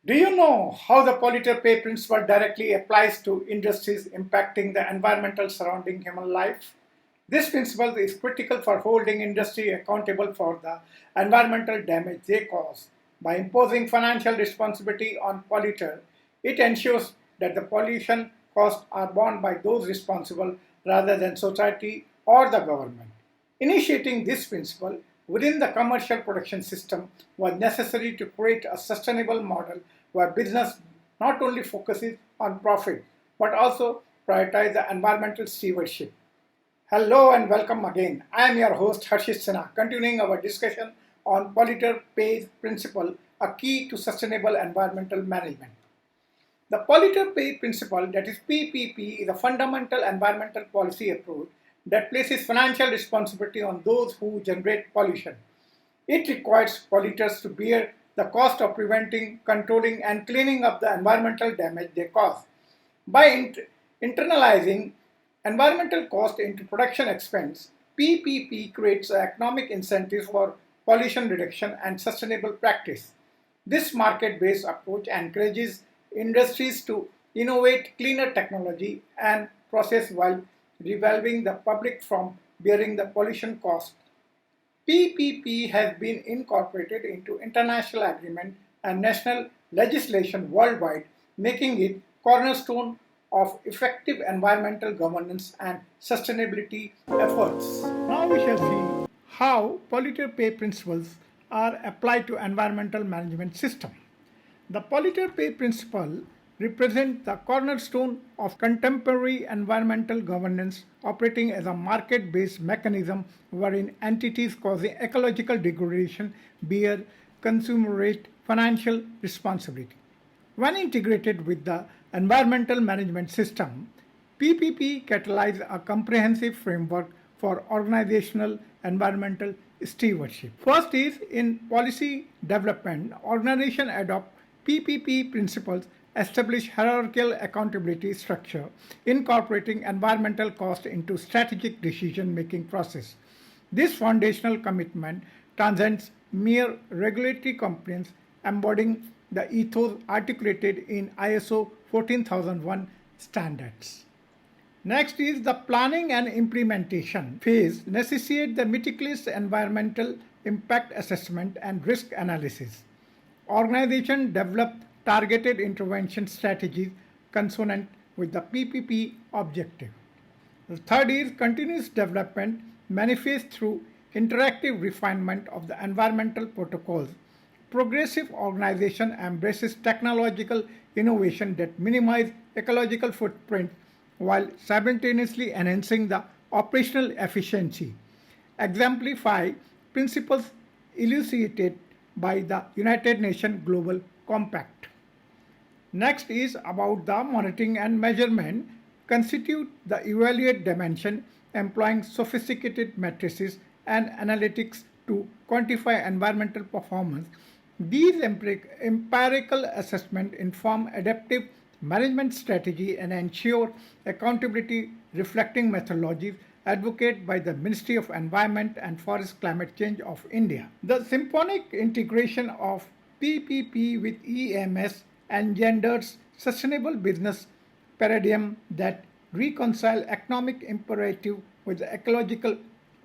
Do you know how the Polluter-pay principle directly applies to industries impacting the environmental surrounding human life? This principle is critical for holding industry accountable for the environmental damage they cause. By imposing financial responsibility on polluter, it ensures that the pollution costs are borne by those responsible rather than society or the government. Initiating this principle within the commercial production system was necessary to create a sustainable model where business not only focuses on profit but also prioritize the environmental stewardship. Hello and welcome again. I am your host Harshit Sinha, continuing our discussion on Polluter Pays Principle, a key to sustainable environmental management. The Polluter Pay Principle, that is PPP, is a fundamental environmental policy approach that places financial responsibility on those who generate pollution. It requires polluters to bear the cost of preventing, controlling, and cleaning up the environmental damage they cause. By internalizing environmental cost into production expense, PPP creates economic incentives for pollution reduction and sustainable practice. This market-based approach encourages industries to innovate cleaner technology and process while revolving the public from bearing the pollution cost. PPP has been incorporated into international agreement and national legislation worldwide, making it cornerstone of effective environmental governance and sustainability efforts. Now we shall see how polluter pay principles are applied to environmental management system. The polluter pay principle represent the cornerstone of contemporary environmental governance, operating as a market-based mechanism wherein entities causing ecological degradation bear consumerate financial responsibility. When integrated with the environmental management system, PPP catalyzes a comprehensive framework for organizational environmental stewardship. First is in policy development, organization adopt PPP principles establish hierarchical accountability structure, incorporating environmental cost into strategic decision-making process. This foundational commitment transcends mere regulatory compliance, embodying the ethos articulated in ISO 14001 standards. Next is the planning and implementation phase necessitates the meticulous environmental impact assessment and risk analysis. Organizations develop targeted intervention strategies consonant with the PPP objective. The third is continuous development manifests through interactive refinement of the environmental protocols. Progressive organization embraces technological innovation that minimize ecological footprint while simultaneously enhancing the operational efficiency. Exemplify principles elucidated by the United Nations Global Compact. Next is about the monitoring and measurement constitute the evaluate dimension employing sophisticated matrices and analytics to quantify environmental performance. These empirical assessments inform adaptive management strategy and ensure accountability reflecting methodologies advocated by the Ministry of Environment and Forest Climate Change of India. The symphonic integration of PPP with EMS engenders sustainable business paradigm that reconcile economic imperative with the ecological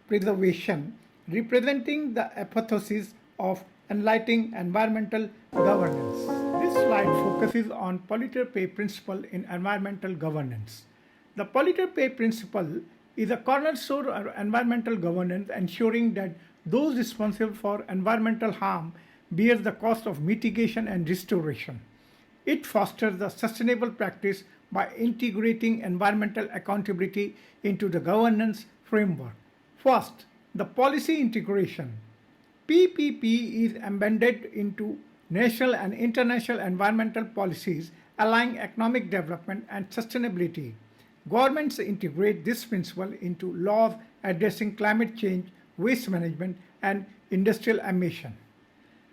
preservation, representing the apotheosis of enlightening environmental governance. This slide focuses on polluter pay principle in environmental governance. The polluter pay principle is a cornerstone of environmental governance, ensuring that those responsible for environmental harm bear the cost of mitigation and restoration. It fosters the sustainable practice by integrating environmental accountability into the governance framework. First, the policy integration. PPP is embedded into national and international environmental policies, aligning economic development and sustainability. Governments integrate this principle into laws addressing climate change, waste management, and industrial emission.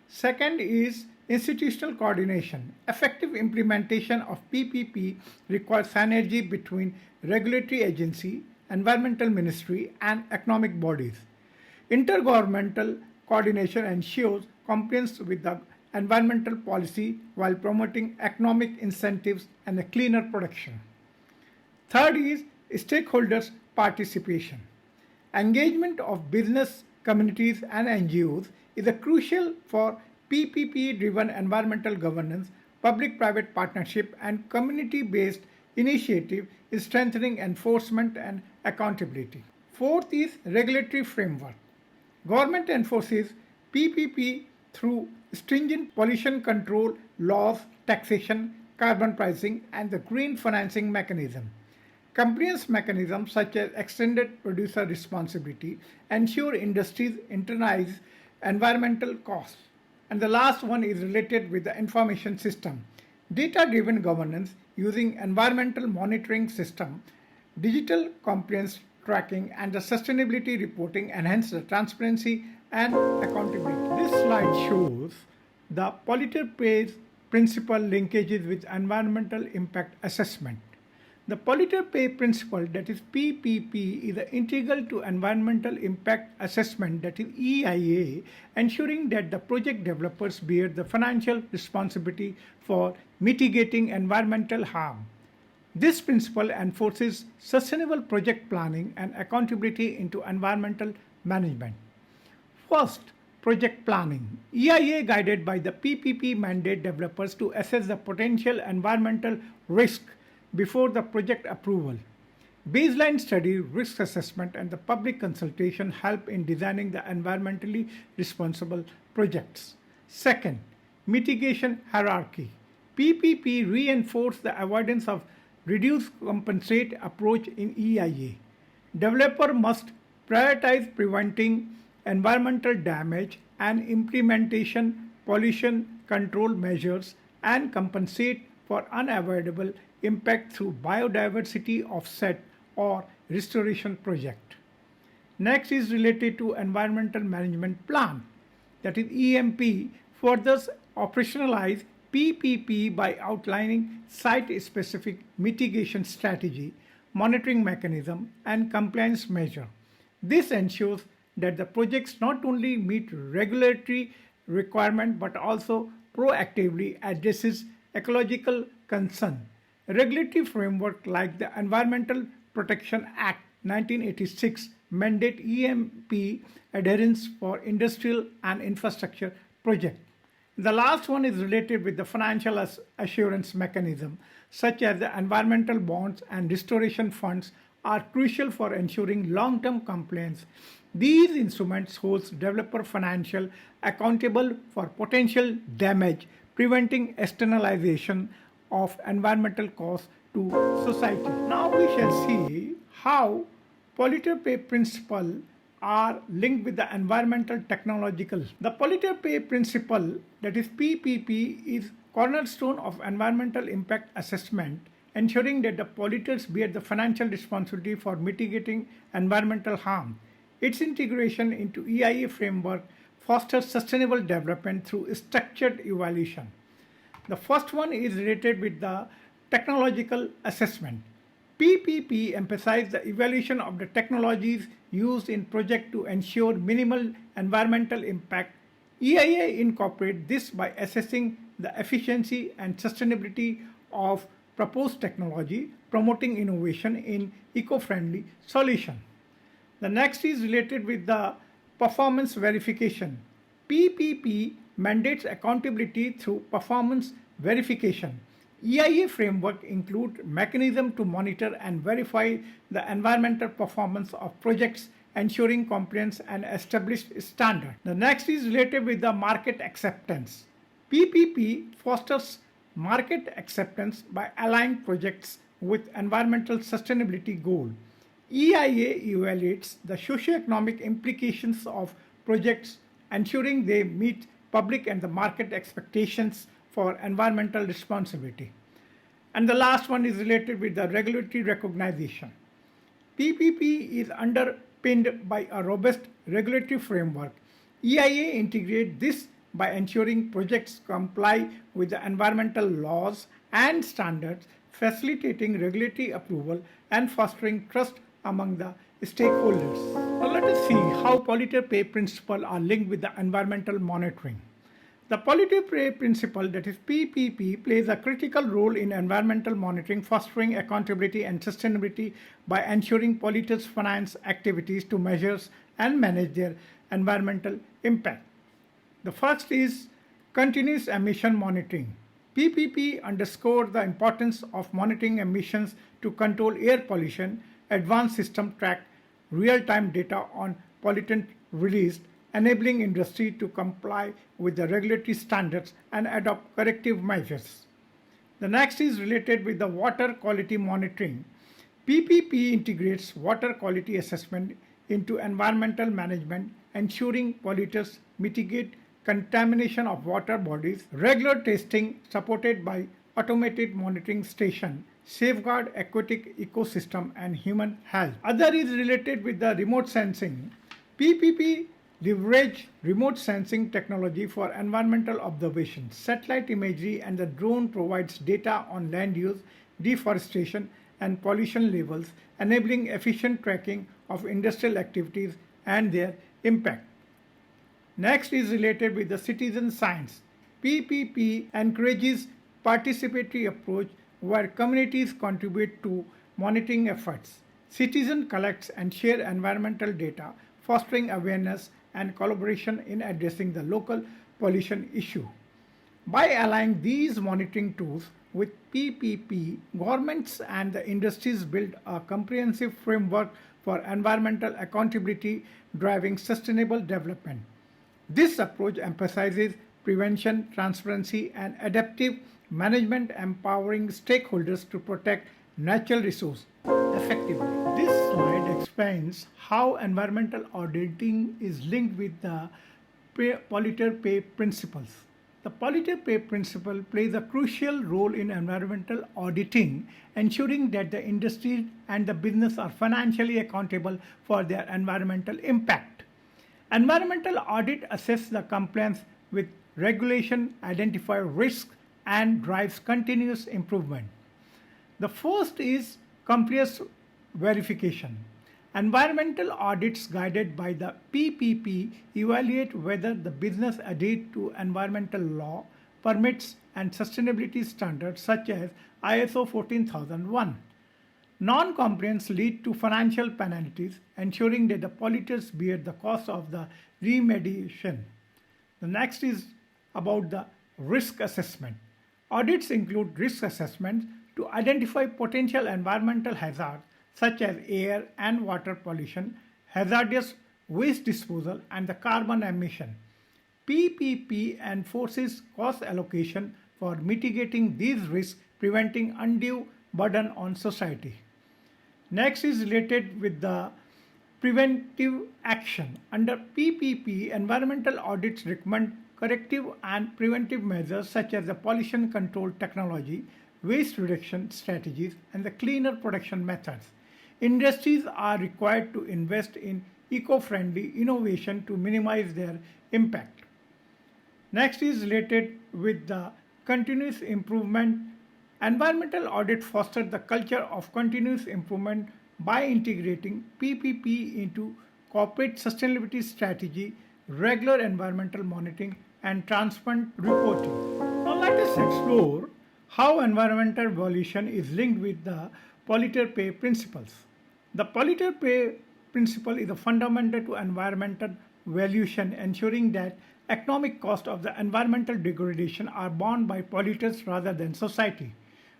Second is institutional coordination. Effective implementation of PPP requires synergy between regulatory agency, environmental ministry, and economic bodies. Intergovernmental coordination ensures compliance with the environmental policy while promoting economic incentives and a cleaner production. Third is stakeholders' participation. Engagement of business communities and NGOs is a crucial for PPP-driven environmental governance, public-private partnership, and community-based initiative in strengthening enforcement and accountability. Fourth is regulatory framework. Government enforces PPP through stringent pollution control laws, taxation, carbon pricing, and the green financing mechanism. Compliance mechanisms such as extended producer responsibility ensure industries internalize environmental costs. And the last one is related with the information system. Data-driven governance using environmental monitoring system, digital compliance tracking, and the sustainability reporting enhance the transparency and accountability. This slide shows the Polluter-Pays Principle linkages with environmental impact assessment. The Polluter-Pay Principle, that is PPP, is integral to environmental impact assessment, that is EIA, ensuring that the project developers bear the financial responsibility for mitigating environmental harm. This principle enforces sustainable project planning and accountability into environmental management. First, project planning. EIA guided by the PPP mandate developers to assess the potential environmental risk before the project approval. Baseline study, risk assessment, and the public consultation help in designing the environmentally responsible projects. Second, mitigation hierarchy. PPP reinforce the avoidance of reduce compensate approach in EIA. Developer must prioritize preventing environmental damage and implementation pollution control measures and compensate for unavoidable impact through biodiversity offset or restoration project. Next is related to environmental management plan, that is EMP, further operationalize PPP by outlining site-specific mitigation strategy, monitoring mechanism, and compliance measure. This ensures that the projects not only meet regulatory requirement but also proactively addresses ecological concern. Regulatory framework like the Environmental Protection Act 1986 mandate EMP adherence for industrial and infrastructure projects. The last one is related with the financial assurance mechanism, such as the environmental bonds and restoration funds are crucial for ensuring long-term compliance. These instruments hold developer financial accountable for potential damage, preventing externalization of environmental costs to society. Now we shall see how Polluter-Pay Principle are linked with the environmental technological. The Polluter-Pay Principle, that is PPP, is cornerstone of environmental impact assessment, ensuring that the polluters bear the financial responsibility for mitigating environmental harm. Its integration into EIA framework fosters sustainable development through structured evaluation. The first one is related with the technological assessment. PPP emphasizes the evaluation of the technologies used in project to ensure minimal environmental impact. EIA incorporates this by assessing the efficiency and sustainability of proposed technology, promoting innovation in eco-friendly solutions. The next is related with the performance verification. PPP mandates accountability through performance verification. EIA framework includes mechanisms to monitor and verify the environmental performance of projects, ensuring compliance and established standards. The next is related with the market acceptance. PPP fosters market acceptance by aligning projects with environmental sustainability goals. EIA evaluates the socio-economic implications of projects, ensuring they meet public and the market expectations for environmental responsibility. And the last one is related with the regulatory recognition. PPP is underpinned by a robust regulatory framework. EIA integrates this by ensuring projects comply with the environmental laws and standards, facilitating regulatory approval and fostering trust among the stakeholders. Now let us see how Polluter-Pay Principles are linked with the environmental monitoring. The Polluter-pay Principle, that is PPP, plays a critical role in environmental monitoring, fostering accountability and sustainability by ensuring polluters finance activities to measure and manage their environmental impact. The first is continuous emission monitoring. PPP underscores the importance of monitoring emissions to control air pollution. Advanced systems track real-time data on pollutant released, enabling industry to comply with the regulatory standards and adopt corrective measures. The next is related with the water quality monitoring. PPP integrates water quality assessment into environmental management, ensuring polluters mitigate contamination of water bodies. Regular testing supported by automated monitoring station safeguard aquatic ecosystem and human health. Other is related with the remote sensing. PPP leverage remote sensing technology for environmental observation. Satellite imagery and the drone provides data on land use, deforestation, and pollution levels, enabling efficient tracking of industrial activities and their impact. Next is related with the citizen science. PPP encourages participatory approach where communities contribute to monitoring efforts. Citizens collect and share environmental data, fostering awareness and collaboration in addressing the local pollution issue. By aligning these monitoring tools with PPP, governments and the industries build a comprehensive framework for environmental accountability driving sustainable development. This approach emphasizes prevention, transparency, and adaptive management, empowering stakeholders to protect natural resources effectively. This slide explains how environmental auditing is linked with the Polluter-pay principles. The Polluter-pay principle plays a crucial role in environmental auditing, ensuring that the industry and the business are financially accountable for their environmental impact. Environmental audit assesses the compliance with regulation, identify risks, and drives continuous improvement. The first is compliance verification. Environmental audits guided by the PPP evaluate whether the business adheres to environmental law, permits, and sustainability standards such as ISO 14001. Non-compliance lead to financial penalties, ensuring that the polluters bear the cost of the remediation. The next is about the risk assessment. Audits include risk assessments to identify potential environmental hazards such as air and water pollution, hazardous waste disposal, and the carbon emission. PPP enforces cost allocation for mitigating these risks, preventing undue burden on society. Next is related with the preventive action. Under PPP, environmental audits recommend corrective and preventive measures such as the pollution control technology, waste reduction strategies, and the cleaner production methods. Industries are required to invest in eco-friendly innovation to minimize their impact. Next is related with the continuous improvement. Environmental audit fosters the culture of continuous improvement by integrating PPP into corporate sustainability strategy, regular environmental monitoring, and transparent reporting. Now let us explore how environmental valuation is linked with the Polluter-pay principles. The Polluter-pay principle is a fundamental to environmental valuation, ensuring that economic costs of the environmental degradation are borne by polluters rather than society.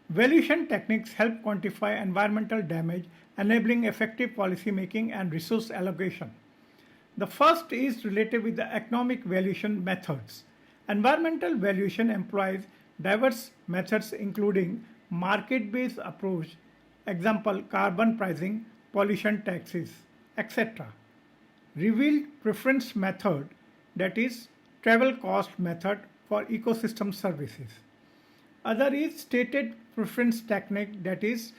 Valuation techniques help quantify environmental damage, enabling effective policy making and resource allocation. The first is related with the economic valuation methods. Environmental valuation employs diverse methods including market-based approach, example carbon pricing, pollution taxes, etc. Revealed preference method, that is travel cost method for ecosystem services. Other is stated preference technique, that is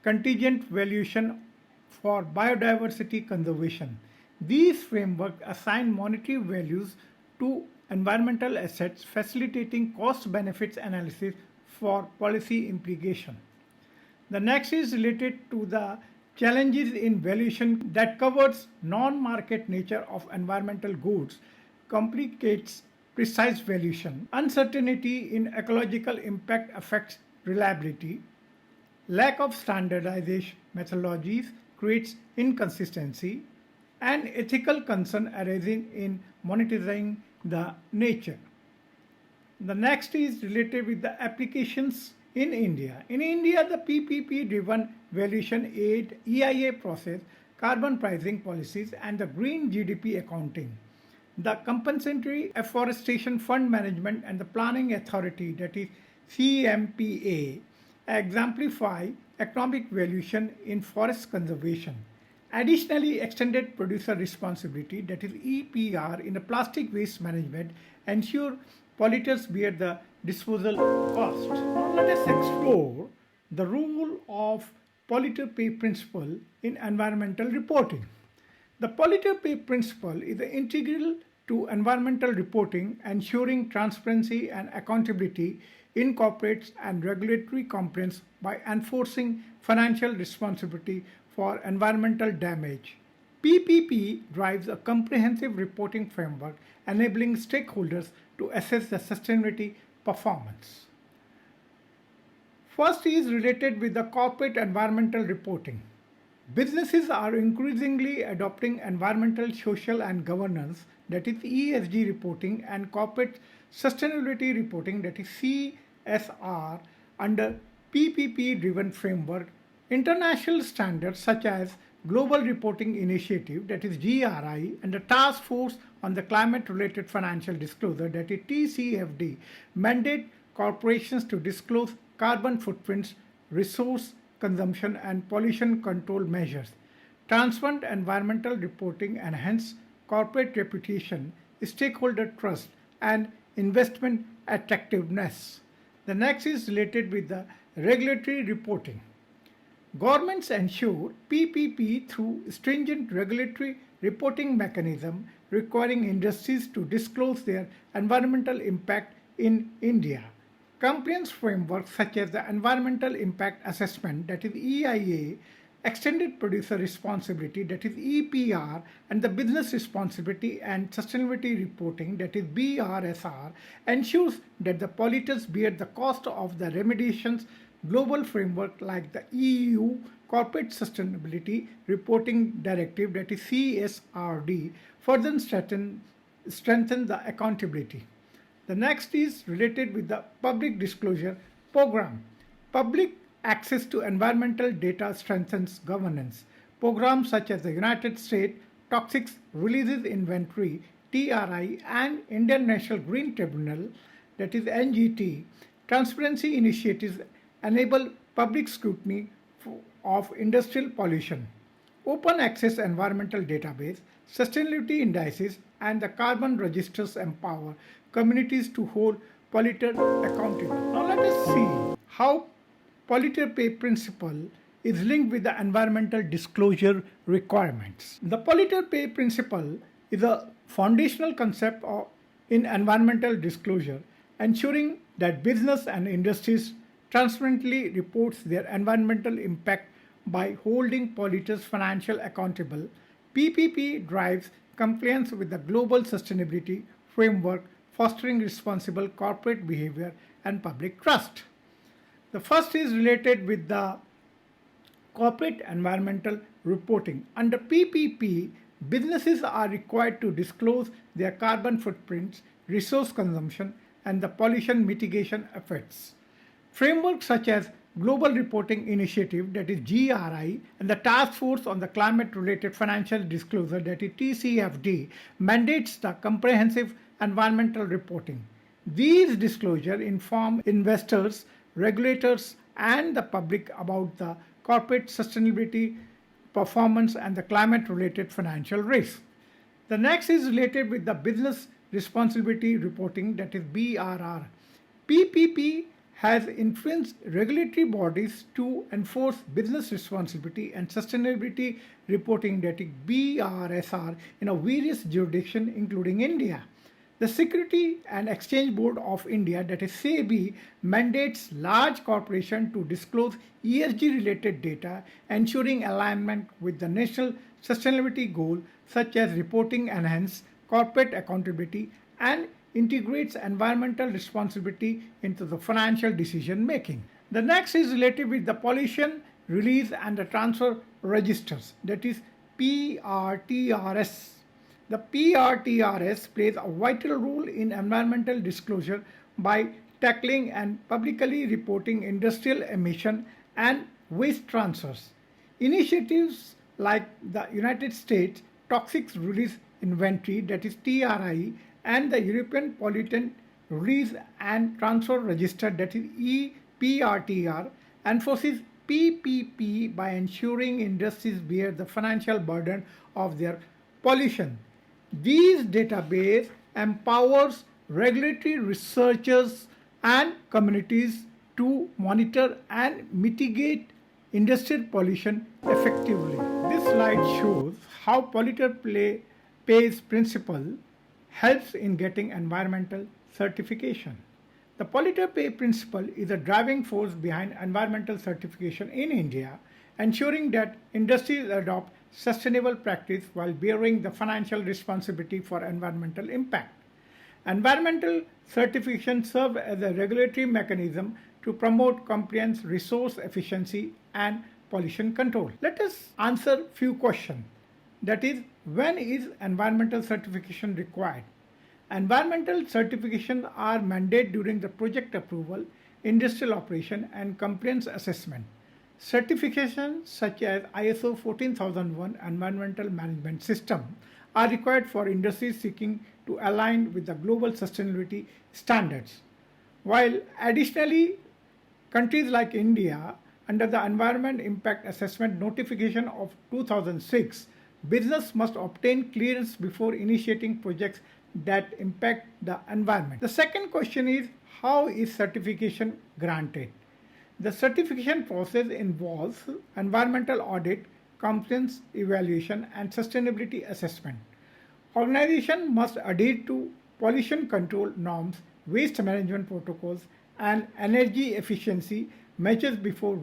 contingent valuation for biodiversity conservation. These frameworks assign monetary values to environmental assets, facilitating cost benefits analysis for policy implication. The next is related to the challenges in valuation that covers non-market nature of environmental goods, complicates precise valuation. Uncertainty in ecological impact affects reliability. Lack of standardized methodologies creates inconsistency, and ethical concern arising in monitoring the nature. The next is related with the applications in India. In India, the PPP driven valuation aid EIA process, carbon pricing policies, and the green GDP accounting. The Compensatory Afforestation Fund Management and the Planning Authority, that is CMPA, exemplify economic valuation in forest conservation. Additionally, extended producer responsibility, that is EPR, in the plastic waste management ensure polluters bear the disposal cost. Now let us explore the role of Polluter-pay principle in environmental reporting. The Polluter-pay principle is integral to environmental reporting, ensuring transparency and accountability in corporates and regulatory compliance by enforcing financial responsibility for environmental damage. PPP drives a comprehensive reporting framework enabling stakeholders to assess the sustainability performance. First is related with the corporate environmental reporting. Businesses are increasingly adopting environmental, social, and governance, that is ESG reporting, and corporate sustainability reporting, that is CSR, under PPP-driven framework. International standards such as Global Reporting Initiative, that is GRI, and the Task Force on the Climate-Related Financial Disclosure, that is TCFD, mandate corporations to disclose carbon footprints, resource consumption, and pollution control measures. Transparent environmental reporting enhances corporate reputation, stakeholder trust, and investment attractiveness. The next is related with the regulatory reporting. Governments ensure PPP through stringent regulatory reporting mechanism requiring industries to disclose their environmental impact in India. Compliance frameworks such as the Environmental Impact Assessment, that is EIA, Extended Producer Responsibility, that is EPR, and the Business Responsibility and Sustainability Reporting, that is BRSR, ensures that the polluters bear the cost of the remediations. Global framework like the EU Corporate Sustainability Reporting Directive, that is CSRD, further strengthen the accountability. The next is related with the public disclosure program. Public access to environmental data strengthens governance. Programs such as the United States Toxics Releases Inventory, TRI, and Indian National Green Tribunal, that is NGT, transparency initiatives enable public scrutiny of industrial pollution. Open access environmental database, sustainability indices, and the carbon registers empower communities to hold polluter accountable. Now let us see how Polluter-pay principle is linked with the environmental disclosure requirements. The Polluter-pay principle is a foundational concept in environmental disclosure, ensuring that business and industries transparently reports their environmental impact by holding polluters financially accountable. PPP drives compliance with the global sustainability framework, fostering responsible corporate behavior and public trust. The first is related with the corporate environmental reporting. Under PPP, businesses are required to disclose their carbon footprints, resource consumption, and the pollution mitigation efforts. Frameworks such as Global Reporting Initiative, that is GRI, and the Task Force on the Climate-Related Financial Disclosure, that is TCFD, mandates the comprehensive environmental reporting. These disclosures inform investors, regulators, and the public about the corporate sustainability performance and the climate-related financial risk. The next is related with the business responsibility reporting, that is BRR. PPP has influenced regulatory bodies to enforce business responsibility and sustainability reporting, that is BRSR, in various jurisdictions including India. The Security and Exchange Board of India, that is SEBI, mandates large corporations to disclose ESG-related data, ensuring alignment with the national sustainability goals such as reporting enhanced corporate accountability and integrates environmental responsibility into the financial decision making. The next is related with the pollution release and the transfer registers, that is PRTRS. The PRTRS plays a vital role in environmental disclosure by tackling and publicly reporting industrial emission and waste transfers. Initiatives like the United States Toxic Release Inventory, that is TRI, and the European Pollutant Release and Transfer Register, that is EPRTR, enforces PPP by ensuring industries bear the financial burden of their pollution. These database empowers regulatory researchers and communities to monitor and mitigate industrial pollution effectively. This slide shows how Polluter-pays Principle helps in getting environmental certification. The Polluter-pay Principle is a driving force behind environmental certification in India, ensuring that industries adopt sustainable practice while bearing the financial responsibility for environmental impact. Environmental certification serves as a regulatory mechanism to promote compliance, resource efficiency, and pollution control. Let us answer few questions. That is, when is environmental certification required? Environmental certifications are mandated during the project approval, industrial operation, and compliance assessment. Certifications such as ISO 14001 Environmental Management System are required for industries seeking to align with the global sustainability standards. While additionally, countries like India, under the Environment Impact Assessment Notification of 2006, business must obtain clearance before initiating projects that impact the environment. The second question is, how is certification granted? The certification process involves environmental audit, compliance evaluation, and sustainability assessment. Organizations must adhere to pollution control norms, waste management protocols, and energy efficiency measures before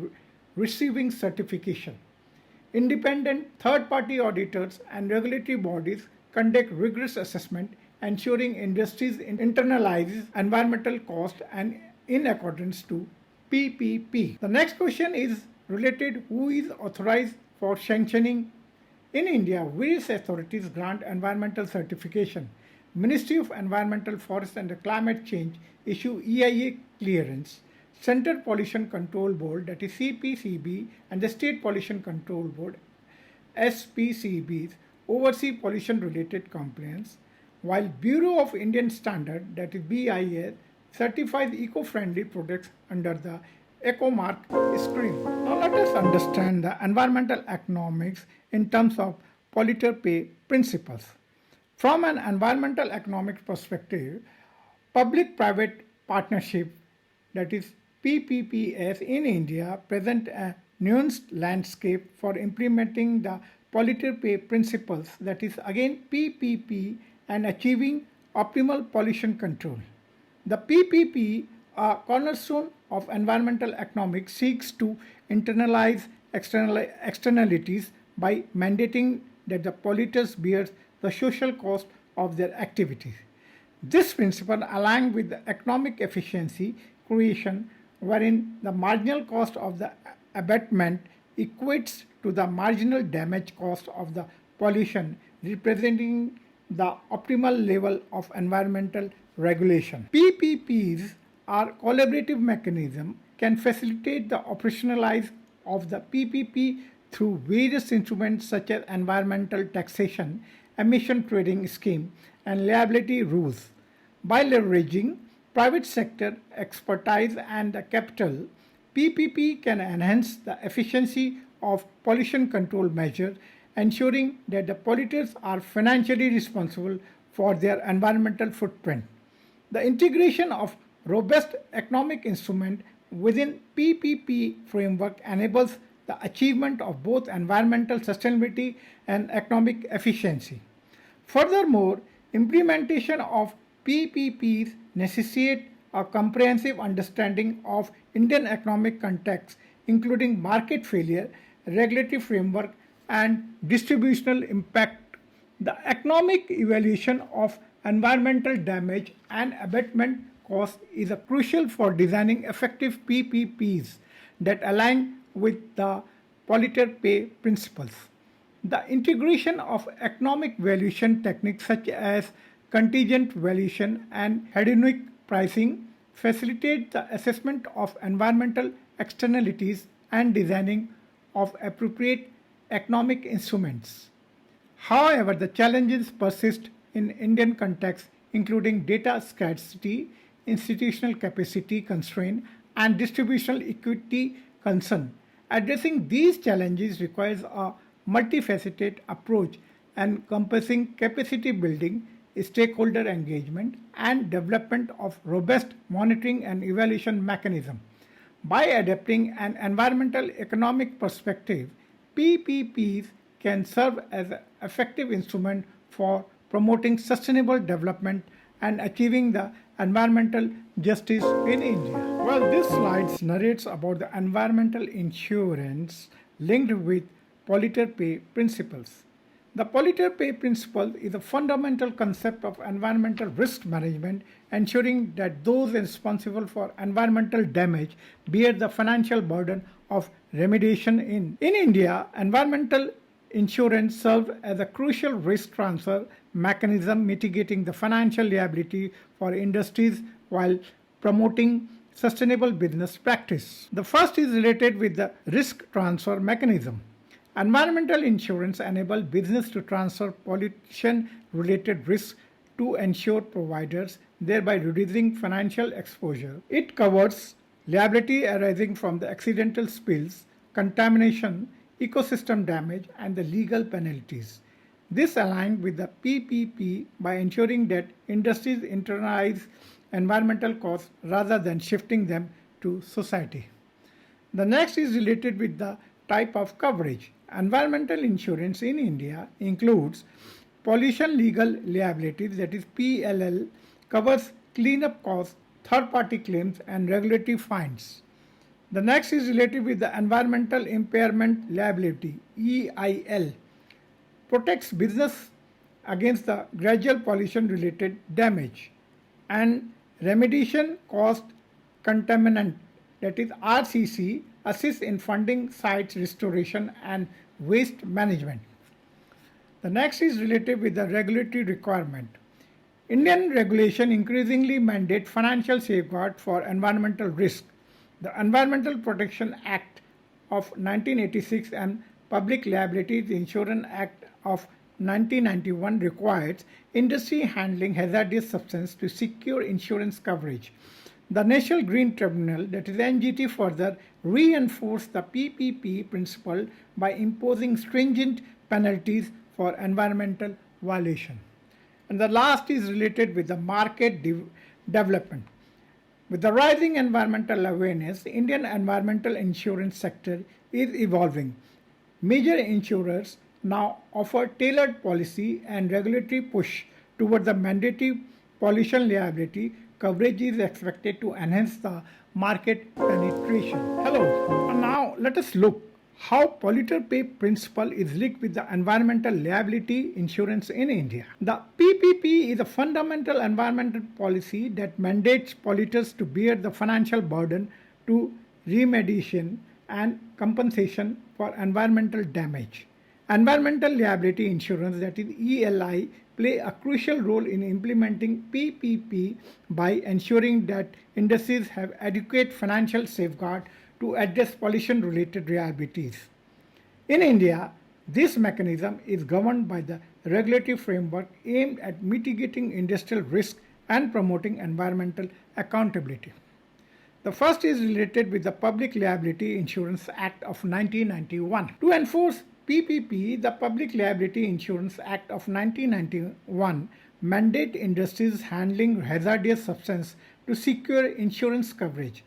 receiving certification. Independent third-party auditors and regulatory bodies conduct rigorous assessment, ensuring industries internalize environmental costs and in accordance to PPP. The next question is related: who is authorized for sanctioning? In India, various authorities grant environmental certification. Ministry of Environmental, Forest and Climate Change issue EIA clearance. Central Pollution Control Board, that is CPCB, and the State Pollution Control Board, SPCBs, oversee pollution-related compliance, while Bureau of Indian Standard, that is BIS, certifies eco-friendly products under the Ecomark scheme. Now let us understand the environmental economics in terms of Polluter-pay principles. From an environmental economics perspective, public-private partnership, that is PPPs in India, present a nuanced landscape for implementing the Polluter-pay principles, that is again PPP, and achieving optimal pollution control. The PPP, a cornerstone of environmental economics, seeks to internalize externalities by mandating that the polluters bear the social cost of their activities. This principle aligns with the economic efficiency creation, wherein the marginal cost of the abatement equates to the marginal damage cost of the pollution, representing the optimal level of environmental regulation. PPPs are collaborative mechanism can facilitate the operationalize of the PPP through various instruments such as environmental taxation, emission trading scheme, and liability rules. By leveraging private sector expertise and the capital, PPP can enhance the efficiency of pollution control measures, ensuring that the polluters are financially responsible for their environmental footprint. The integration of robust economic instruments within PPP framework enables the achievement of both environmental sustainability and economic efficiency. Furthermore, implementation of PPPs necessitate a comprehensive understanding of Indian economic context, including market failure, regulatory framework, and distributional impact. The economic evaluation of environmental damage and abatement cost is crucial for designing effective PPPs that align with the Polluter-pay principles. The integration of economic valuation techniques such as contingent valuation and hedonic pricing facilitate the assessment of environmental externalities and designing of appropriate economic instruments. However, the challenges persist in Indian context, including data scarcity, institutional capacity constraint, and distributional equity concern. Addressing these challenges requires a multifaceted approach encompassing capacity building, stakeholder engagement, and development of robust monitoring and evaluation mechanism. By adapting an environmental economic perspective, PPPs can serve as an effective instrument for promoting sustainable development and achieving the environmental justice in India. Well, this slide narrates about the environmental insurance linked with Polluter-pay principles. The Polluter-pay principle is a fundamental concept of environmental risk management, ensuring that those responsible for environmental damage bear the financial burden of remediation. In India, environmental insurance serves as a crucial risk transfer mechanism, mitigating the financial liability for industries while promoting sustainable business practice. The first is related with the risk transfer mechanism. Environmental insurance enables business to transfer pollution-related risks to insured providers, thereby reducing financial exposure. It covers liability arising from the accidental spills, contamination, ecosystem damage, and the legal penalties. This aligns with the PPP by ensuring that industries internalize environmental costs rather than shifting them to society. The next is related with the type of coverage. Environmental insurance in India includes pollution legal liabilities, that is PLL, covers cleanup costs, third-party claims, and regulatory fines. The next is related with the environmental impairment liability, EIL, protects business against the gradual pollution-related damage, and remediation cost contaminant, that is RCC, assists in funding site restoration and waste management. The next is related with the regulatory requirement. Indian regulation increasingly mandate financial safeguard for environmental risk. The Environmental Protection Act of 1986 and Public Liability Insurance Act of 1991 requires industry handling hazardous substance to secure insurance coverage. The National Green Tribunal, that is NGT, further reinforced the PPP principle by imposing stringent penalties for environmental violation. And the last is related with the market development. With the rising environmental awareness, the Indian environmental insurance sector is evolving. Major insurers now offer tailored policy and regulatory push toward the mandatory pollution liability. Coverage is expected to enhance the market penetration. Hello, and now let us look how polluter-pay principle is linked with the environmental liability insurance in India. The PPP is a fundamental environmental policy that mandates polluters to bear the financial burden to remediation and compensation for environmental damage. Environmental liability insurance, that is ELI, play a crucial role in implementing PPP by ensuring that industries have adequate financial safeguard to address pollution-related liabilities. In India, this mechanism is governed by the regulatory framework aimed at mitigating industrial risk and promoting environmental accountability. The first is related with the Public Liability Insurance Act of 1991. To enforce PPP, the Public Liability Insurance Act of 1991 mandate industries handling hazardous substance to secure insurance coverage.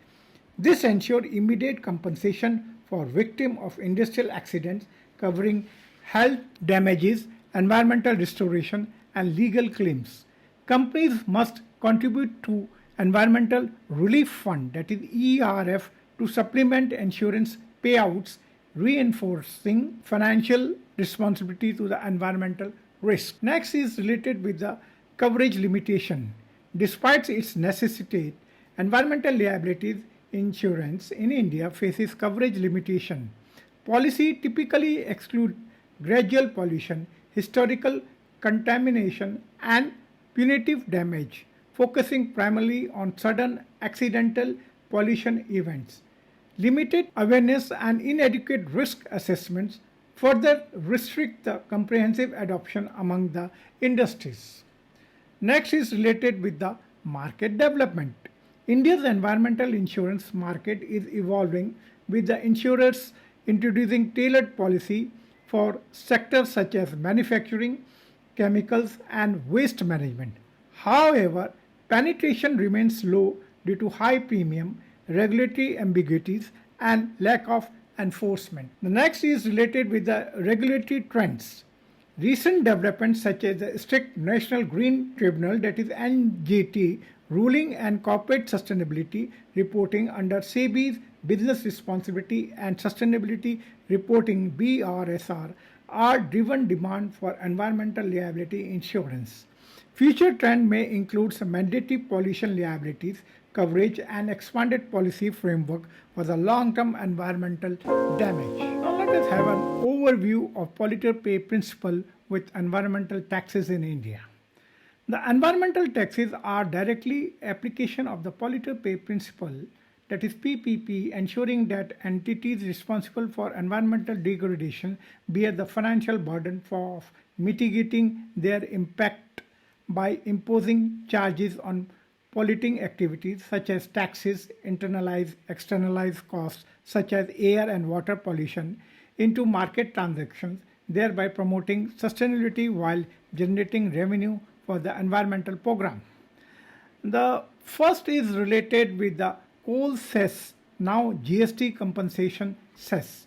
This ensured immediate compensation for victims of industrial accidents, covering health damages, environmental restoration, and legal claims. Companies must contribute to Environmental Relief Fund, that is ERF, to supplement insurance payouts, reinforcing financial responsibility to the environmental risk. Next is related with the coverage limitation. Despite its necessity, environmental liabilities insurance in India faces coverage limitation. Policy typically exclude gradual pollution, historical contamination, and punitive damage, focusing primarily on sudden accidental pollution events. Limited awareness and inadequate risk assessments further restrict the comprehensive adoption among the industries. Next is related with the market development. India's environmental insurance market is evolving with the insurers introducing tailored policy for sectors such as manufacturing, chemicals, and waste management. However, penetration remains low due to high premium, regulatory ambiguities, and lack of enforcement. The next is related with the regulatory trends. Recent developments such as the strict National Green Tribunal, that is NGT, ruling and corporate sustainability reporting under SEBI's Business Responsibility and Sustainability Reporting BRSR are driven demand for environmental liability insurance. Future trend may include some mandatory pollution liabilities coverage and expanded policy framework for the long-term environmental damage. Now let us have an overview of Polluter-pay principle with environmental taxes in India. The environmental taxes are directly application of the Polluter-pay principle, that is PPP, ensuring that entities responsible for environmental degradation bear the financial burden for mitigating their impact by imposing charges on polluting activities such as taxes, internalize, externalize costs such as air and water pollution into market transactions, thereby promoting sustainability while generating revenue for the environmental program. The first is related with the coal cess, now GST compensation cess.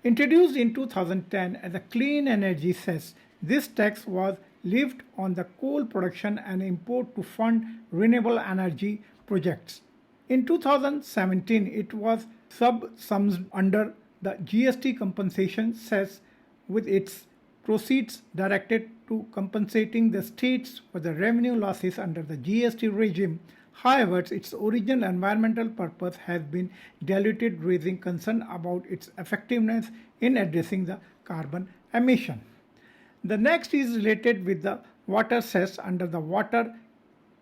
Introduced in 2010 as a clean energy cess, this tax was levied on the coal production and import to fund renewable energy projects. In 2017, it was subsumed under the GST compensation cess, with its proceeds directed to compensating the states for the revenue losses under the GST regime. However, its original environmental purpose has been diluted, raising concern about its effectiveness in addressing the carbon emission. The next is related with the water cess under the Water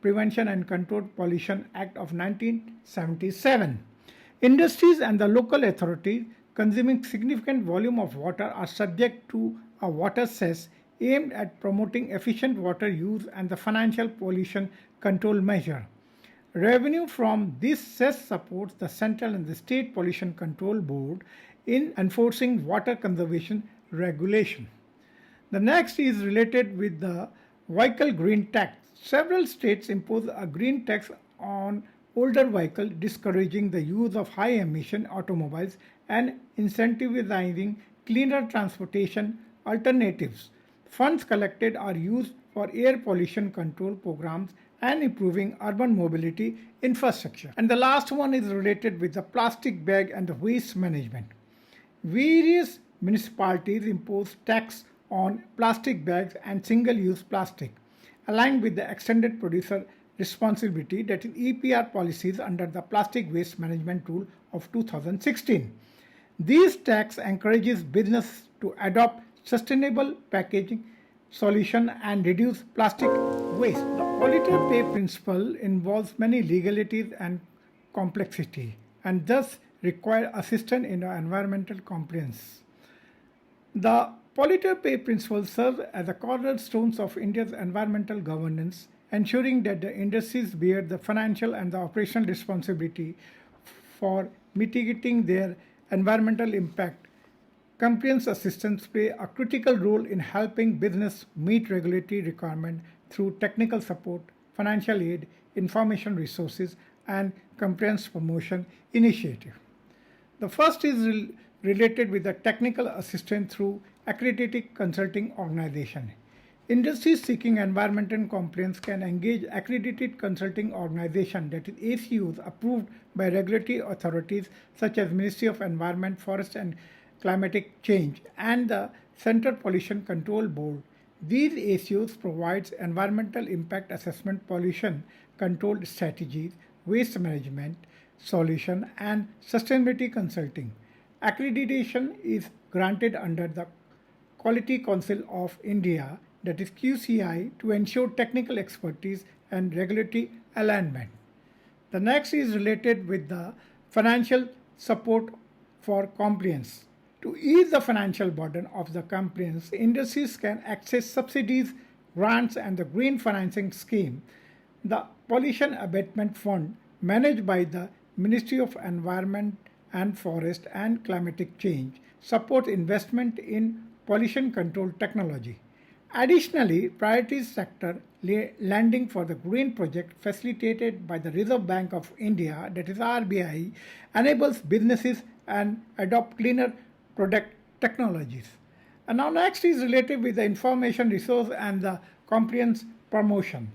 Prevention and Control Pollution Act of 1977. Industries and the local authorities consuming significant volume of water are subject to a water cess aimed at promoting efficient water use and the financial pollution control measure. Revenue from this cess supports the central and the state pollution control board in enforcing water conservation regulation. The next is related with the vehicle green tax. Several states impose a green tax on older vehicles, discouraging the use of high emission automobiles and incentivizing cleaner transportation alternatives. Funds collected are used for air pollution control programs and improving urban mobility infrastructure. And the last one is related with the plastic bag and the waste management. Various municipalities impose tax on plastic bags and single-use plastic, aligned with the extended producer responsibility, that is EPR policies under the Plastic Waste Management Rule of 2016. These tax encourages business to adopt sustainable packaging solution and reduce plastic waste. The Polluter-pay principle involves many legalities and complexity, and thus require assistance in the environmental compliance. The Polluter-pay principle serves as the cornerstones of India's environmental governance, ensuring that the industries bear the financial and the operational responsibility for mitigating their environmental impact. Compliance assistance play a critical role in helping business meet regulatory requirements through technical support, financial aid, information resources, and compliance promotion initiative. The first is related with the technical assistance through accredited consulting organization. Industries seeking environmental compliance can engage accredited consulting organization, that is ACOs, approved by regulatory authorities such as Ministry of Environment, Forest and Climatic Change and the Central Pollution Control Board. These ACOs provide environmental impact assessment, pollution control strategies, waste management solution, and sustainability consulting. Accreditation is granted under the Quality Council of India, that is QCI, to ensure technical expertise and regulatory alignment. The next is related with the financial support for compliance. To ease the financial burden of the compliance, industries can access subsidies, grants, and the green financing scheme. The Pollution Abatement Fund, managed by the Ministry of Environment and Forest and Climatic Change, supports investment in pollution control technology. Additionally, priority sector lending for the green project facilitated by the Reserve Bank of India, that is RBI, enables businesses and adopt cleaner product technologies. And now next is related with the information resource and the compliance promotion.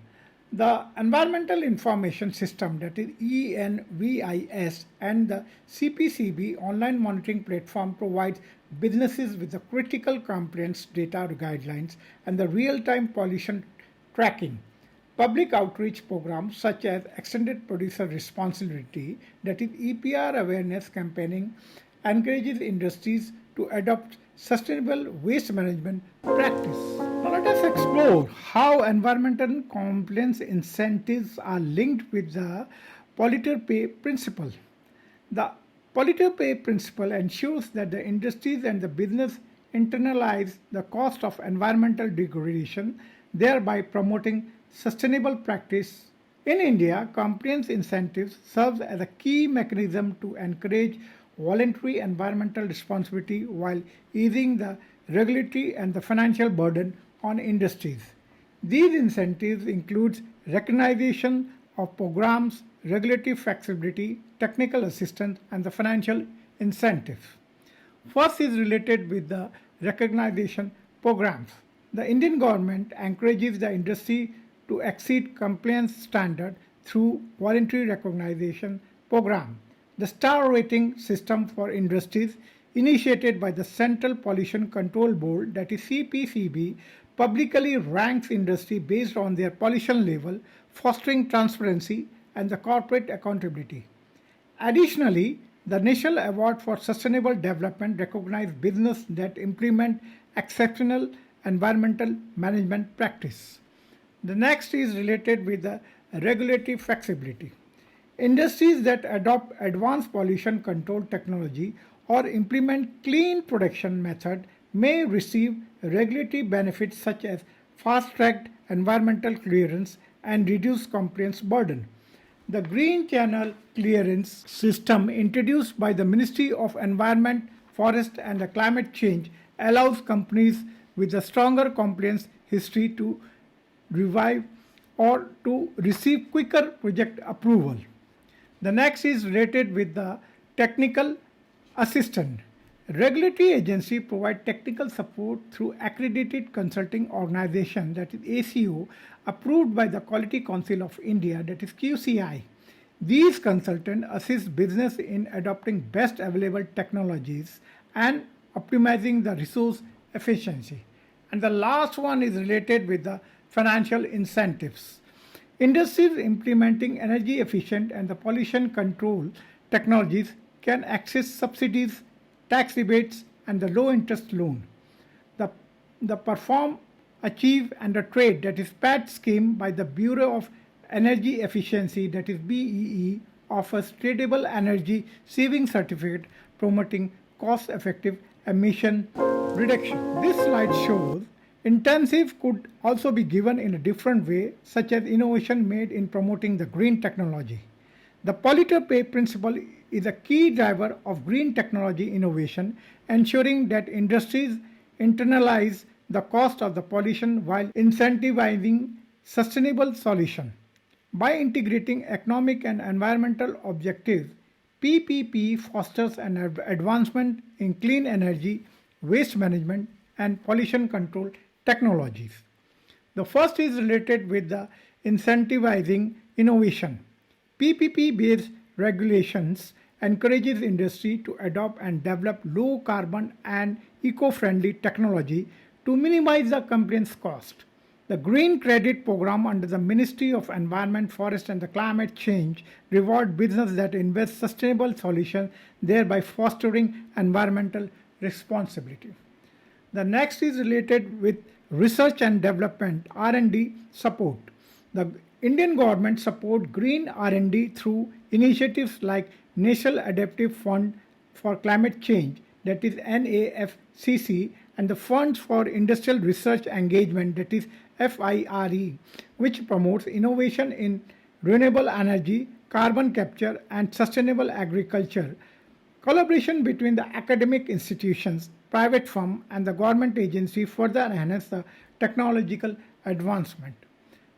The Environmental Information System, that is ENVIS, and the CPCB online monitoring platform provides businesses with the critical compliance data guidelines and the real-time pollution tracking. Public outreach programs such as Extended Producer Responsibility, that is EPR awareness campaigning, encourages industries to adopt sustainable waste management practice. Now let us explore how environmental compliance incentives are linked with the Polluter-pay principle. The Polluter-pay principle ensures that the industries and the business internalize the cost of environmental degradation, thereby promoting sustainable practice. In India, compliance incentives serve as a key mechanism to encourage voluntary environmental responsibility while easing the regulatory and the financial burden on industries. These incentives include recognition of programs, regulatory flexibility, technical assistance, and the financial incentives. First is related with the recognition programs. The Indian government encourages the industry to exceed compliance standard through voluntary recognition program. The star rating system for industries, initiated by the Central Pollution Control Board, that is CPCB, publicly ranks industry based on their pollution level, fostering transparency and the corporate accountability. Additionally, the National Award for Sustainable Development recognizes business that implement exceptional environmental management practice. The next is related with the regulatory flexibility. Industries that adopt advanced pollution control technology or implement clean production method may receive regulatory benefits such as fast-tracked environmental clearance and reduced compliance burden. The Green Channel Clearance System, introduced by the Ministry of Environment, Forest and Climate Change, allows companies with a stronger compliance history to revive or to receive quicker project approval. The next is related with the technical assistant. Regulatory agency provide technical support through accredited consulting organization, that is ACO, approved by the Quality Council of India, that is QCI. These consultants assist business in adopting best available technologies and optimizing the resource efficiency. And the last one is related with the financial incentives. Industries implementing energy efficient and the pollution control technologies can access subsidies, tax rebates, and the low interest loan. The Perform, Achieve, and the Trade, that is PAT scheme by the Bureau of Energy Efficiency, that is BEE, offers tradable energy saving certificate promoting cost effective emission reduction. This slide shows intensive could also be given in a different way, such as innovation made in promoting the green technology. The Polluter-pay principle is a key driver of green technology innovation, ensuring that industries internalize the cost of the pollution while incentivizing sustainable solutions. By integrating economic and environmental objectives, PPP fosters an advancement in clean energy, waste management, and pollution control technologies. The first is related with the incentivizing innovation. PPP-based regulations encourages industry to adopt and develop low carbon and eco-friendly technology to minimize the compliance cost. The Green Credit Program under the Ministry of Environment, Forest and the Climate Change reward business that invest sustainable solutions, thereby fostering environmental responsibility. The next is related with research and development R&D support. The Indian government support green R&D through initiatives like National Adaptive Fund for Climate Change, that is NAFCC, and the Funds for Industrial Research Engagement, that is FIRE, which promotes innovation in renewable energy, carbon capture, and sustainable agriculture. Collaboration between the academic institutions, private firm, and the government agency further enhance the technological advancement.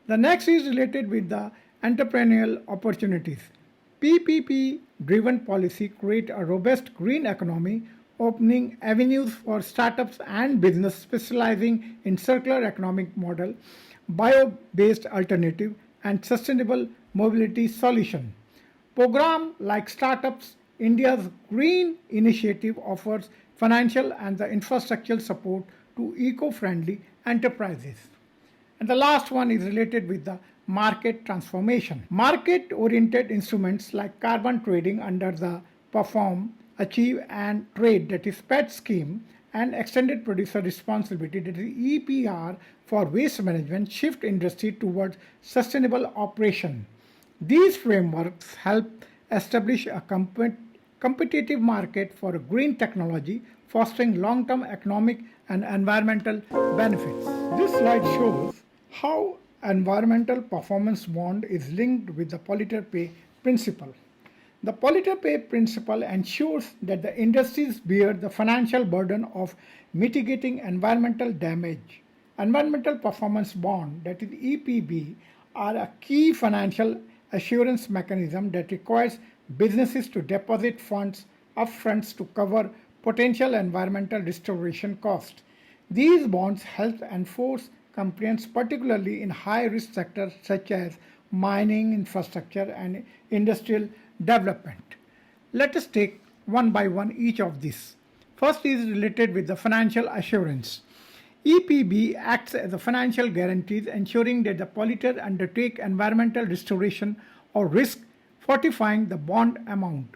The next is related with the entrepreneurial opportunities. PPP-driven policy create a robust green economy, opening avenues for startups and business specializing in circular economic model, bio-based alternative, and sustainable mobility solution. Program like Startups India's Green Initiative offers financial and the infrastructural support to eco-friendly enterprises. And the last one is related with the market transformation. Market-oriented instruments like carbon trading under the Perform, Achieve and Trade, that is PET scheme, and extended producer responsibility, that is EPR, for waste management shift industry towards sustainable operation. These frameworks help establish a competitive market for green technology, fostering long-term economic and environmental benefits. This slide shows how environmental performance bond is linked with the Polluter-pay principle. The Polluter-pay principle ensures that the industries bear the financial burden of mitigating environmental damage. Environmental performance bond, that is EPB, are a key financial assurance mechanism that requires businesses to deposit funds upfront to cover potential environmental restoration costs. These bonds help enforce compliance, particularly in high-risk sectors such as mining, infrastructure, and industrial development. Let us take one by one each of these. First is related with the financial assurance. EPB acts as a financial guarantee, ensuring that the polluter undertake environmental restoration or risk fortifying the bond amount.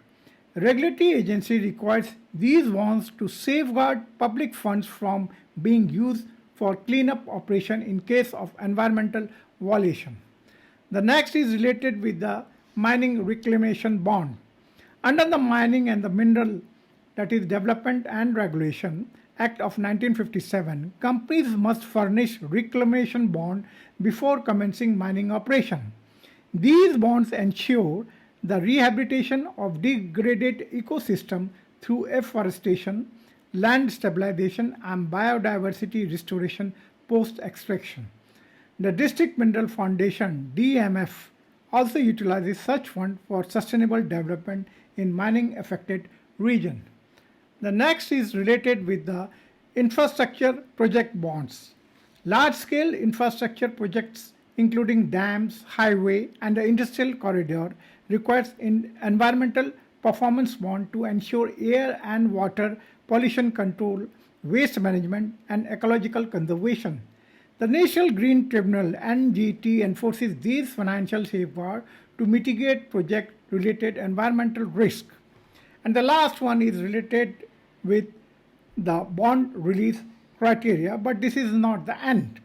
The regulatory agency requires these bonds to safeguard public funds from being used for cleanup operation in case of environmental violation. The next is related with the mining reclamation bond. Under the Mining and the Mineral, that is Development and Regulation Act of 1957, companies must furnish reclamation bond before commencing mining operation. These bonds ensure the rehabilitation of degraded ecosystem through afforestation, land stabilization, and biodiversity restoration post-extraction. The District Mineral Foundation (DMF) also utilizes such funds for sustainable development in mining affected region. The next is related with the infrastructure project bonds. Large-scale infrastructure projects including dams, highway, and the industrial corridor requires environmental performance bond to ensure air and water pollution control, waste management, and ecological conservation. The National Green Tribunal (NGT) enforces these financial safeguards to mitigate project-related environmental risk. And the last one is related with the bond release criteria, but this is not the end.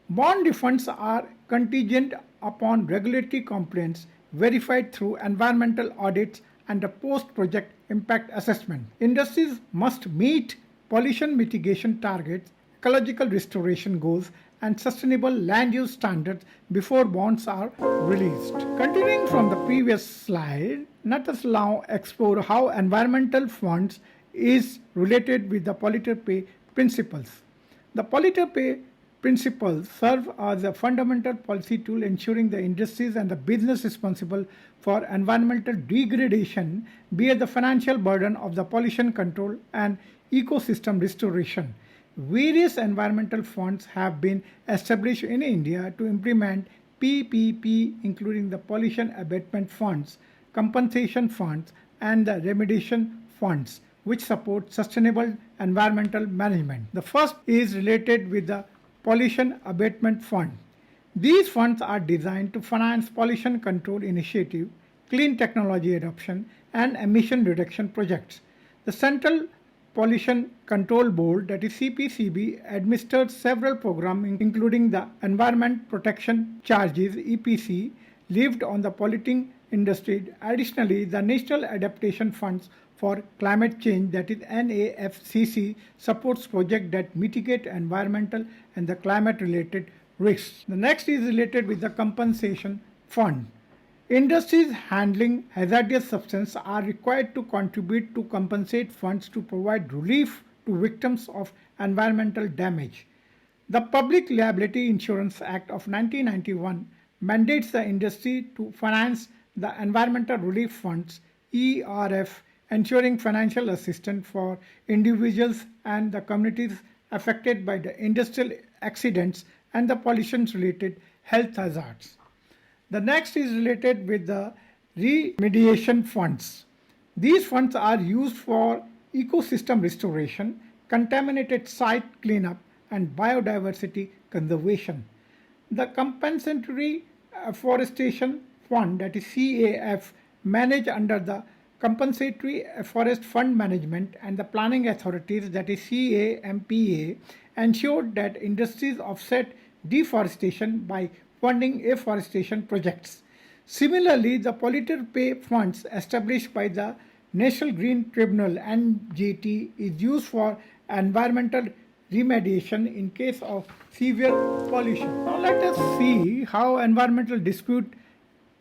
Bond refunds are contingent upon regulatory compliance verified through environmental audits and a post-project impact assessment. Industries must meet pollution mitigation targets, ecological restoration goals, and sustainable land use standards before bonds are released. Continuing from the previous slide, let us now explore how environmental funds is related with the Polluter-pay principles. The Polluter-pay principles serve as a fundamental policy tool ensuring the industries and the business responsible for environmental degradation bear the financial burden of the pollution control and ecosystem restoration. Various environmental funds have been established in India to implement PPP, including the pollution abatement funds, compensation funds, and the remediation funds, which support sustainable environmental management. The first is related with the Pollution Abatement Fund. These funds are designed to finance pollution control initiative, clean technology adoption, and emission reduction projects. The Central Pollution Control Board, that is CPCB, administers several programs including the Environment Protection Charges (EPC) levied on the polluting industry. Additionally, the National Adaptation Funds for Climate Change, that is NAFCC, supports projects that mitigate environmental and the climate related risks. The next is related with the Compensation Fund. Industries handling hazardous substances are required to contribute to compensate funds to provide relief to victims of environmental damage. The Public Liability Insurance Act of 1991 mandates the industry to finance the Environmental Relief Funds (ERF), ensuring financial assistance for individuals and the communities affected by the industrial accidents and the pollution-related health hazards. The next is related with the remediation funds. These funds are used for ecosystem restoration, contaminated site cleanup, and biodiversity conservation. The Compensatory Afforestation Fund, that is CAF, managed under the Compensatory Forest Fund Management and the Planning Authorities, that is CAMPA, ensured that industries offset deforestation by funding afforestation projects. Similarly, the Polluter-pay funds established by the National Green Tribunal (NGT) is used for environmental remediation in case of severe pollution. Now let us see how environmental dispute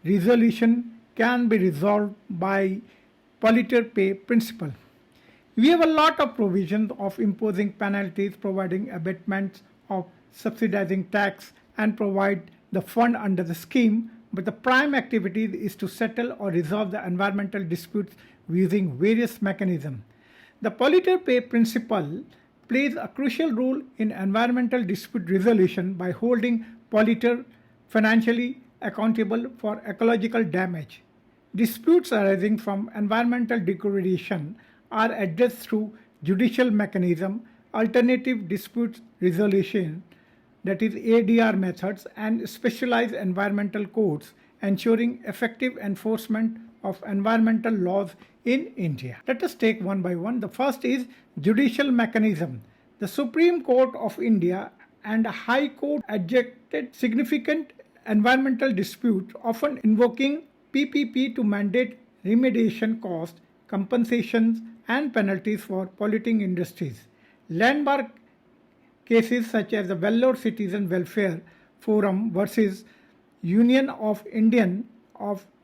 resolution can be resolved by Polluter-pay principle. We have a lot of provisions of imposing penalties, providing abatements of subsidizing tax, and provide the fund under the scheme, but the prime activity is to settle or resolve the environmental disputes using various mechanisms. The Polluter-pay principle plays a crucial role in environmental dispute resolution by holding polluter financially accountable for ecological damage. Disputes arising from environmental degradation are addressed through judicial mechanism, alternative dispute resolution, that is ADR methods, and specialized environmental courts, ensuring effective enforcement of environmental laws in India. Let us take one by one. The first is judicial mechanism. The Supreme Court of India and High Court adjudicated significant environmental disputes, often invoking PPP to mandate remediation costs, compensations, and penalties for polluting industries. Landmark cases such as the Vellore Citizen Welfare Forum versus Union of Indian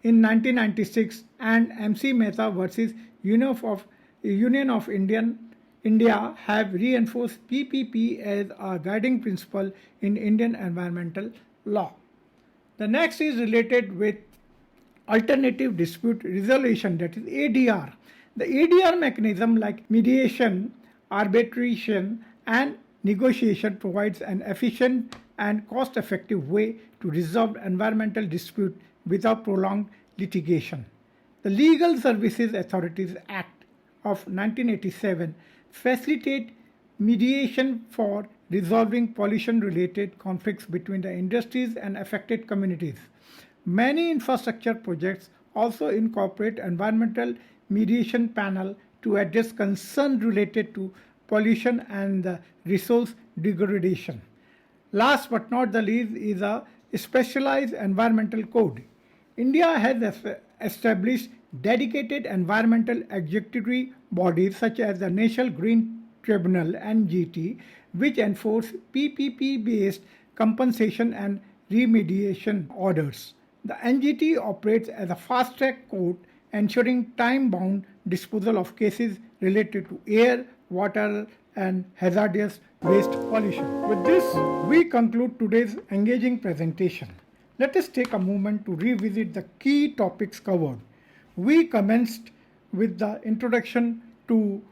in 1996 and MC Mehta versus Union of India have reinforced PPP as a guiding principle in Indian environmental law. The next is related with alternative dispute resolution, that is ADR. The ADR mechanism like mediation, arbitration, and negotiation provides an efficient and cost-effective way to resolve environmental dispute without prolonged litigation. The Legal Services Authorities Act of 1987 facilitate mediation for resolving pollution-related conflicts between the industries and affected communities. Many infrastructure projects also incorporate environmental mediation panel to address concerns related to pollution and resource degradation. Last but not the least is a specialized environmental code. India has established dedicated environmental executive bodies such as the National Green Tribunal (NGT), which enforce PPP-based compensation and remediation orders. The NGT operates as a fast-track court, ensuring time-bound disposal of cases related to air, water, and hazardous waste pollution. With this, we conclude today's engaging presentation. Let us take a moment to revisit the key topics covered. We commenced with the introduction to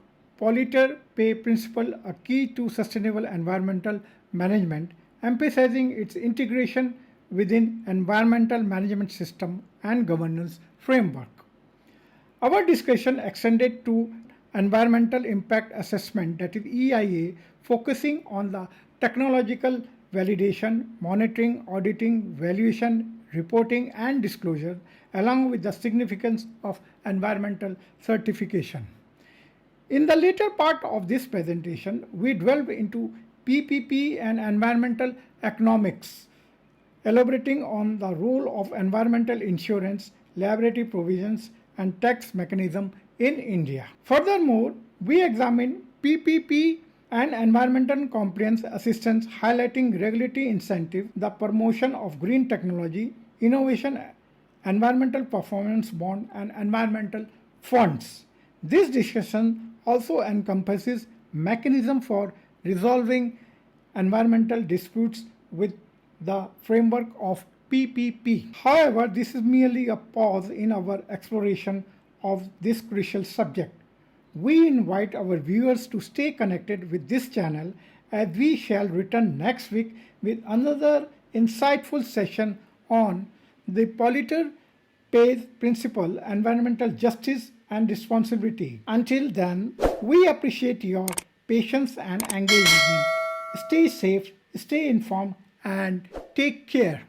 Polluter-pay principle, a key to sustainable environmental management, emphasizing its integration within environmental management system and governance framework. Our discussion extended to Environmental Impact Assessment, that is EIA, focusing on the technological validation, monitoring, auditing, valuation, reporting, and disclosure, along with the significance of environmental certification. In the later part of this presentation, we delve into PPP and Environmental Economics, elaborating on the role of environmental insurance, liability provisions, and tax mechanism in India. Furthermore, we examine PPP and environmental compliance assistance, highlighting regulatory incentive, the promotion of green technology, innovation, environmental performance bond, and environmental funds. This discussion also encompasses mechanism for resolving environmental disputes with the framework of PPP. However, this is merely a pause in our exploration of this crucial subject. We invite our viewers to stay connected with this channel as we shall return next week with another insightful session on the Polluter-Pays Principle, environmental justice and responsibility. Until then, we appreciate your patience and engagement. Stay safe, stay informed, and take care.